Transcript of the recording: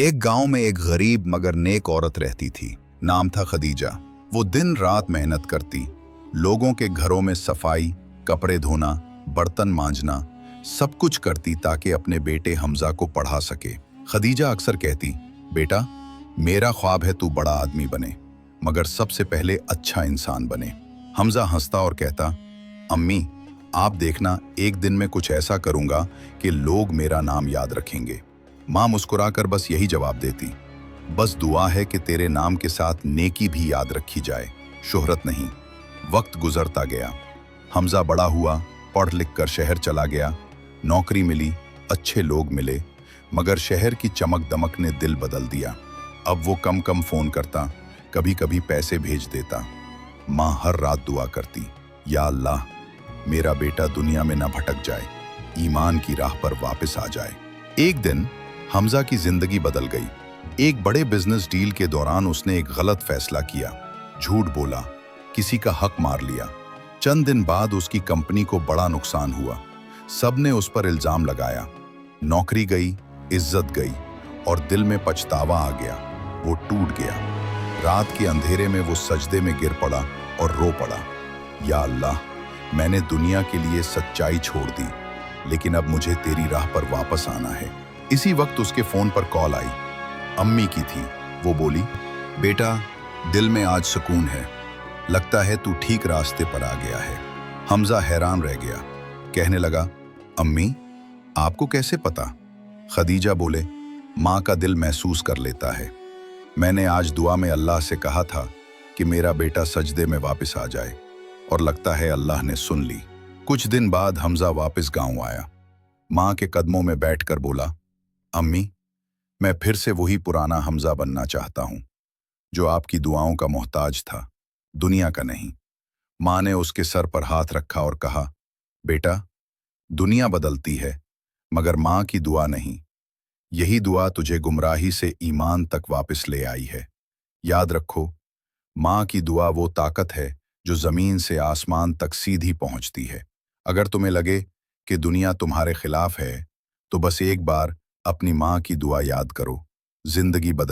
एक गांव में एक गरीब मगर नेक औरत रहती थी। नाम था खदीजा। वो दिन रात मेहनत करती, लोगों के घरों में सफाई, कपड़े धोना, बर्तन मांजना, सब कुछ करती ताकि अपने बेटे हमजा को पढ़ा सके। खदीजा अक्सर कहती, बेटा, मेरा ख्वाब है तू बड़ा आदमी बने, मगर सबसे पहले अच्छा इंसान बने। हमजा हंसता और कहता, अम्मी, आप देखना, एक दिन मैं कुछ ऐसा करूंगा कि लोग मेरा नाम याद रखेंगे। माँ मुस्कुराकर बस यही जवाब देती, बस दुआ है कि तेरे नाम के साथ नेकी भी याद रखी जाए, शोहरत नहीं। वक्त गुजरता गया, हमजा बड़ा हुआ, पढ़ लिख कर शहर चला गया, नौकरी मिली, अच्छे लोग मिले, मगर शहर की चमक दमक ने दिल बदल दिया। अब वो कम कम फोन करता, कभी कभी पैसे भेज देता। माँ हर रात दुआ करती, या अल्लाह, मेरा बेटा दुनिया में न भटक जाए, ईमान की राह पर वापस आ जाए। एक दिन हमजा की जिंदगी बदल गई। एक बड़े बिजनेस डील के दौरान उसने एक गलत फैसला किया, झूठ बोला, किसी का हक मार लिया। चंद दिन बाद उसकी कंपनी को बड़ा नुकसान हुआ। सबने उस पर इल्जाम लगाया। नौकरी गई, इज्जत गई और दिल में पछतावा आ गया। वो टूट गया। रात के अंधेरे में वो सजदे में गिर पड़ा और रो पड़ा, या अल्लाह, मैंने दुनिया के लिए सच्चाई छोड़ दी, लेकिन अब मुझे तेरी राह पर वापस आना है। इसी वक्त उसके फोन पर कॉल आई। अम्मी की थी। वो बोली, बेटा, दिल में आज सुकून है, लगता है तू ठीक रास्ते पर आ गया है। हमजा हैरान रह गया, कहने लगा, अम्मी, आपको कैसे पता? खदीजा बोले, माँ का दिल महसूस कर लेता है। मैंने आज दुआ में अल्लाह से कहा था कि मेरा बेटा सजदे में वापस आ जाए, और लगता है अल्लाह ने सुन ली। कुछ दिन बाद हमजा वापस गांव आया। माँ के कदमों में बैठकर बोला, अम्मी, मैं फिर से वही पुराना हमजा बनना चाहता हूं, जो आपकी दुआओं का मोहताज था, दुनिया का नहीं। माँ ने उसके सर पर हाथ रखा और कहा, बेटा, दुनिया बदलती है, मगर माँ की दुआ नहीं। यही दुआ तुझे गुमराही से ईमान तक वापस ले आई है। याद रखो, माँ की दुआ वो ताकत है जो जमीन से आसमान तक सीधी पहुंचती है। अगर तुम्हें लगे कि दुनिया तुम्हारे खिलाफ है, तो बस एक बार अपनी माँ की दुआ याद करो, जिंदगी बदल